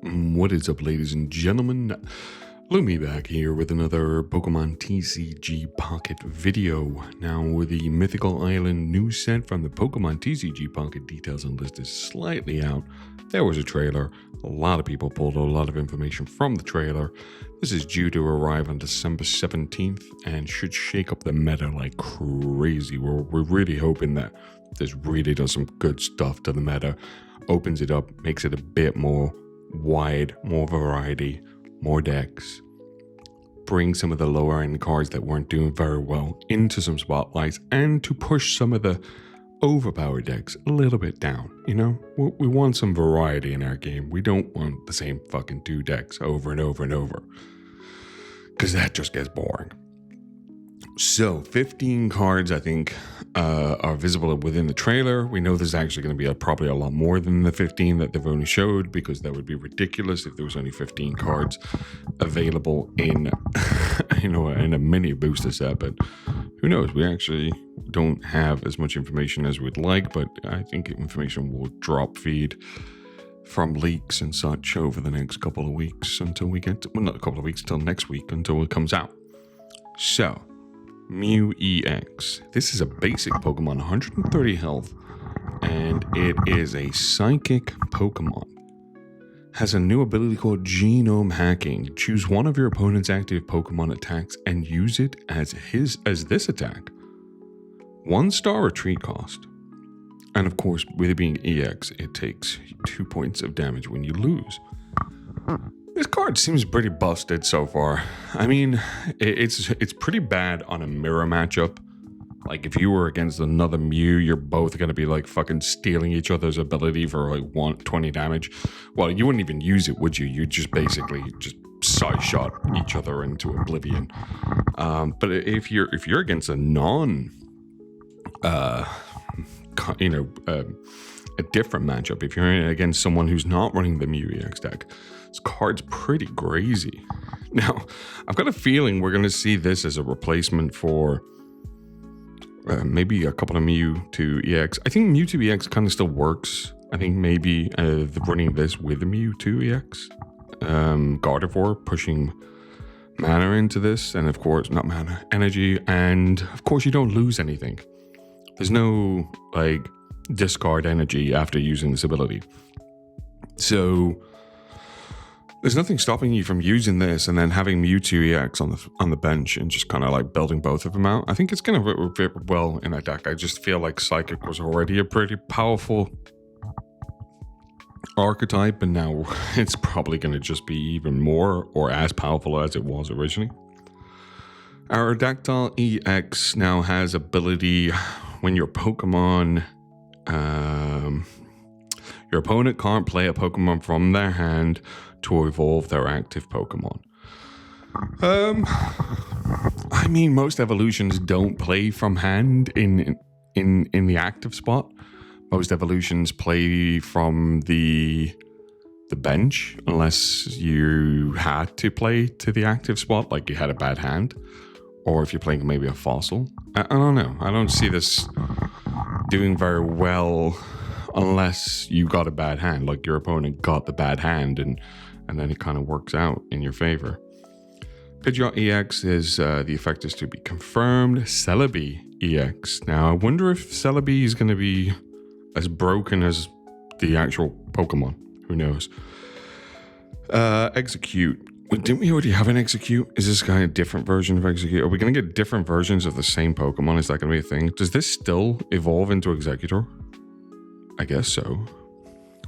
What is up, ladies and gentlemen? Lumi back here with another Pokemon TCG Pocket video. Now, the Mythical Island new set from the Pokemon TCG Pocket details and list is slightly out. There was a trailer. A lot of people pulled a lot of information from the trailer. This is due to arrive on December 17th and should shake up the meta like crazy. We're really hoping that this really does some good stuff to the meta, opens it up, makes it a bit more wide, more variety, more decks, bring some of the lower end cards that weren't doing very well into some spotlights, and to push some of the overpowered decks a little bit down. You know, we want some variety in our game. We don't want the same fucking two decks over and over and over, because that just gets boring. So 15 cards, I think, are visible within the trailer. We know there's actually going to be probably a lot more than the 15 that they've only showed, because that would be ridiculous if there was only 15 cards available in, in a mini booster set. But who knows? We actually don't have as much information as we'd like, but I think information will drop feed from leaks and such over the next couple of weeks until we get, well, not a couple of weeks, until next week, until it comes out. So, Mew EX. This is a basic Pokemon, 130 health, and it is a psychic Pokemon. Has a new ability called Genome Hacking. Choose one of your opponent's active Pokemon attacks and use it as this attack. 1-star retreat cost. And of course, with it being EX, it takes 2 points of damage when you lose. This card seems pretty busted so far. I mean, it's pretty bad on a mirror matchup. Like, if you were against another Mew, you're both going to be like fucking stealing each other's ability for like 20 damage. Well, you wouldn't even use it, would you? You'd just basically just side shot each other into oblivion. But if you're against a a different matchup, if you're against someone who's not running the Mew EX deck, this card's pretty crazy. Now, I've got a feeling we're going to see this as a replacement for maybe a couple of Mewtwo EX. I think Mewtwo EX kind of still works. I think maybe running this with the Mewtwo EX. Gardevoir pushing mana into this, and of course, not mana, energy, and of course you don't lose anything. There's no, like, discard energy after using this ability. So there's nothing stopping you from using this and then having Mewtwo EX on the bench and just kind of like building both of them out. I think it's going to fit well in that deck. I just feel like Psychic was already a pretty powerful archetype, and now it's probably going to just be even more or as powerful as it was originally. Our Aerodactyl EX now has ability when your Pokemon, your opponent can't play a Pokemon from their hand to evolve their active Pokemon. I mean, most evolutions don't play from hand in the active spot. Most evolutions play from the bench, unless you had to play to the active spot, like you had a bad hand, or if you're playing maybe a fossil. I don't know. I don't see this doing very well unless you got a bad hand, like your opponent got the bad hand, and then it kind of works out in your favor. Pidgeot EX is the effect is to be confirmed. Celebi EX. Now, I wonder if Celebi is going to be as broken as the actual Pokemon. Who knows? Execute. Didn't we already have an Execute? Is this guy a different version of Execute? Are we going to get different versions of the same Pokemon? Is that going to be a thing? Does this still evolve into Executor? I guess so.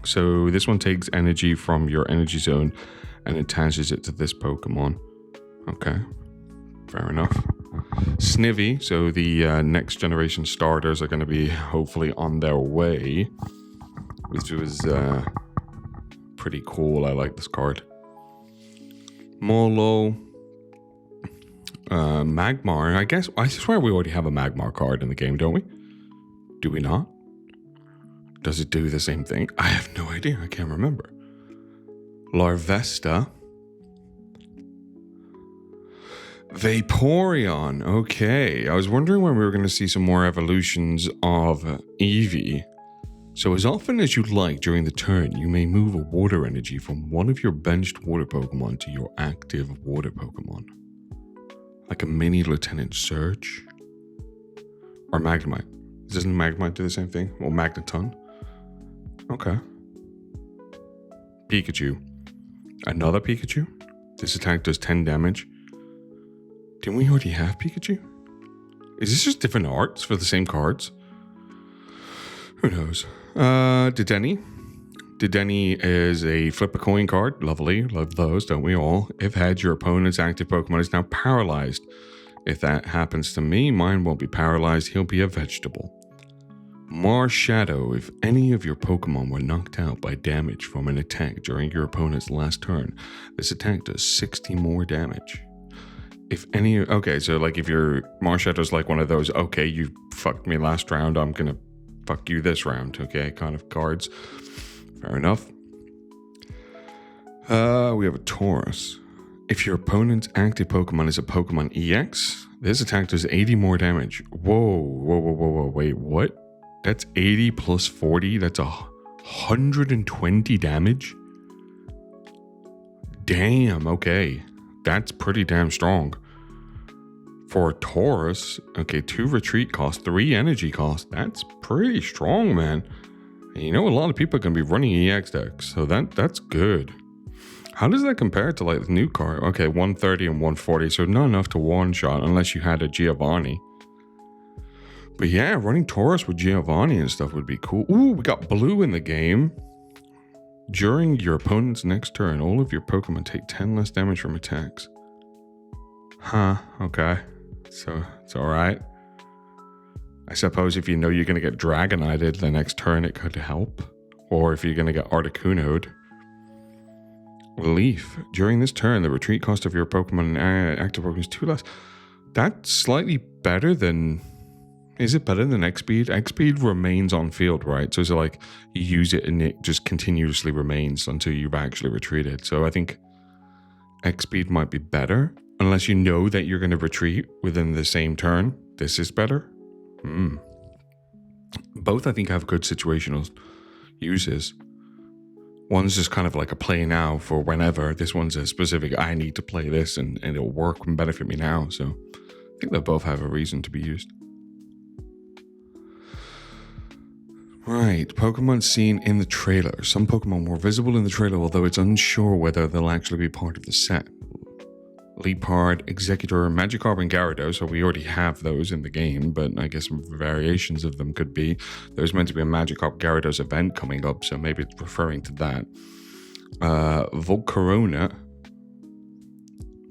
So this one takes energy from your energy zone and attaches it to this Pokemon. Okay, fair enough. Snivy, so the next generation starters are going to be hopefully on their way, which was pretty cool. I like this card. Molo, Magmar. I swear we already have a Magmar card in the game, don't we? Do we not? Does it do the same thing? I have no idea. I can't remember. Larvesta. Vaporeon. Okay. I was wondering when we were going to see some more evolutions of Eevee. So as often as you like during the turn, you may move a water energy from one of your benched water Pokemon to your active water Pokemon. Like a mini Lieutenant Surge. Or Magnemite. Doesn't Magnemite do the same thing? Or Magneton? Okay. Pikachu. Another Pikachu? This attack does 10 damage. Didn't we already have Pikachu? Is this just different arts for the same cards? Who knows? Dedenne. Dedenne is a flip a coin card. Lovely. Love those, don't we all? If heads, your opponent's active Pokemon is now paralyzed. If that happens to me, mine won't be paralyzed. He'll be a vegetable. Marshadow. If any of your Pokemon were knocked out by damage from an attack during your opponent's last turn, this attack does 60 more damage. If any... Okay, so like if your Marshadow's like one of those, okay, you fucked me last round, I'm gonna fuck you this round, okay, kind of cards. Fair enough. We have a Taurus. If your opponent's active Pokemon is a Pokemon EX, this attack does 80 more damage. Whoa, wait, what? That's 80 plus 40, that's 120 damage? Damn, okay. That's pretty damn strong. For a Taurus, okay, 2 retreat cost, 3 energy cost. That's pretty strong, man. And you know, a lot of people are going to be running EX decks, so that's good. How does that compare to like the new card? Okay, 130 and 140, so not enough to one-shot unless you had a Giovanni. But yeah, running Taurus with Giovanni and stuff would be cool. Ooh, we got blue in the game. During your opponent's next turn, all of your Pokemon take 10 less damage from attacks. Huh, okay. So, it's alright. I suppose if you know you're going to get Dragonited the next turn, it could help. Or if you're going to get Articuno'd. Leaf. During this turn, the retreat cost of your Pokemon active Pokemon is 2 less. That's slightly better than... Is it better than X-Speed? X-Speed remains on field, right? So it's like you use it and it just continuously remains until you've actually retreated. So I think X-Speed might be better. Unless you know that you're going to retreat within the same turn. This is better. Both, I think, have good situational uses. One's just kind of like a play now for whenever. This one's a specific, I need to play this and it'll work and benefit me now. So I think they both have a reason to be used. Right, Pokemon seen in the trailer. Some Pokemon were visible in the trailer, although it's unsure whether they'll actually be part of the set. Liepard, Executor, Magikarp, and Gyarados, so we already have those in the game, but I guess variations of them could be. There's meant to be a Magikarp Gyarados event coming up, so maybe it's referring to that. Volcarona,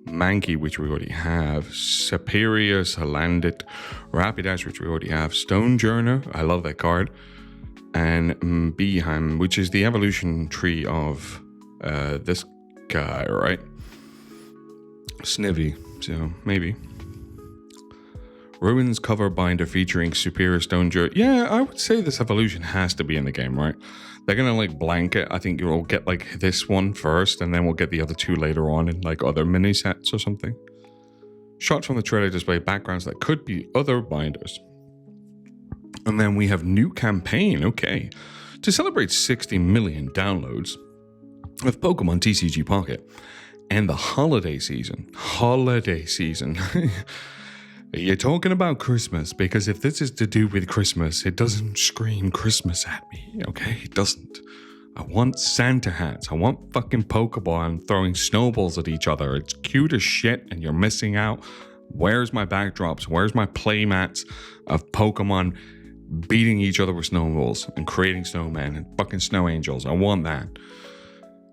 Mankey, which we already have, Superior, Salandit, Rapidash, which we already have, Stonejourner, I love that card, and Beeham, which is the evolution tree of this guy, right? Snivy, so maybe. Ruins cover binder featuring Superior Stonejourner. Yeah, I would say this evolution has to be in the game, right? They're gonna like blanket. I think you'll get like this one first, and then we'll get the other two later on in like other mini sets or something. Shots from the trailer display backgrounds that could be other binders. And then we have new campaign, okay. To celebrate 60 million downloads of Pokemon TCG Pocket and the holiday season. You're talking about Christmas, because if this is to do with Christmas, it doesn't scream Christmas at me, okay? It doesn't. I want Santa hats. I want fucking Pokemon throwing snowballs at each other. It's cute as shit and you're missing out. Where's my backdrops? Where's my playmats of Pokemon beating each other with snowballs and creating snowmen and fucking snow angels? I want that.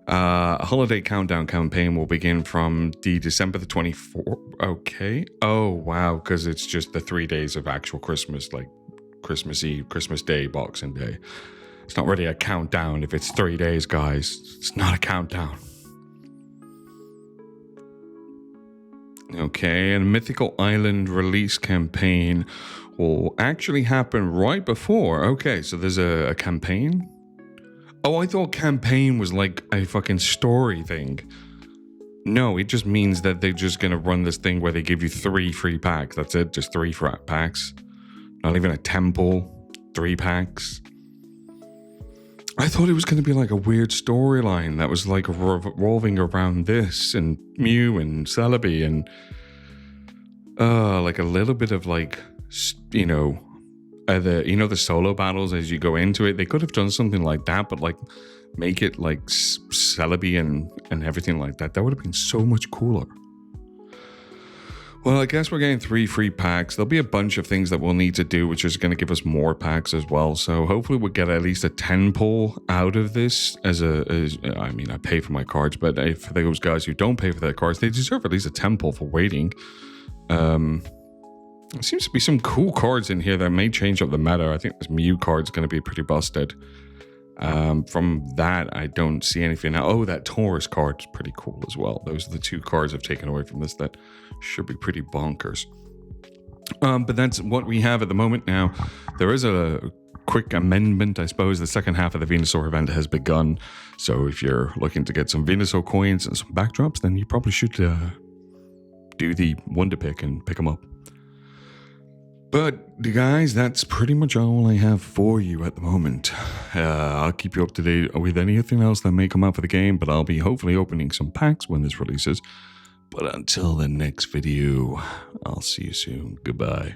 A holiday countdown campaign will begin from the December the 24th. Okay. Oh, wow. Because it's just the 3 days of actual Christmas, like Christmas Eve, Christmas Day, Boxing Day. It's not really a countdown if it's 3 days, guys. It's not a countdown. Okay, and Mythical Island release campaign will actually happen right before. Okay, so there's a campaign. Oh, I thought campaign was like a fucking story thing. No, it just means that they're just going to run this thing where they give you 3 free packs. That's it, just 3 packs. Not even a temple, 3 packs. I thought it was going to be like a weird storyline that was like revolving around this and Mew and Celebi and like a little bit of like, the solo battles as you go into it. They could have done something like that, but like make it like Celebi and everything like that. That would have been so much cooler. Well, I guess we're getting 3 free packs. There'll be a bunch of things that we'll need to do, which is going to give us more packs as well. So hopefully we'll get at least a 10 pull out of this I pay for my cards, but for those guys who don't pay for their cards, they deserve at least a 10 pull for waiting. There seems to be some cool cards in here that may change up the meta. I think this Mew card's going to be pretty busted. From that, I don't see anything now. Oh, that Taurus card is pretty cool as well. Those are the 2 cards I've taken away from this that should be pretty bonkers. But that's what we have at the moment now. There is a quick amendment, I suppose. The second half of the Venusaur event has begun. So if you're looking to get some Venusaur coins and some backdrops, then you probably should do the Wonder Pick and pick them up. But guys, that's pretty much all I have for you at the moment. I'll keep you up to date with anything else that may come out for the game, but I'll be hopefully opening some packs when this releases. But until the next video, I'll see you soon. Goodbye.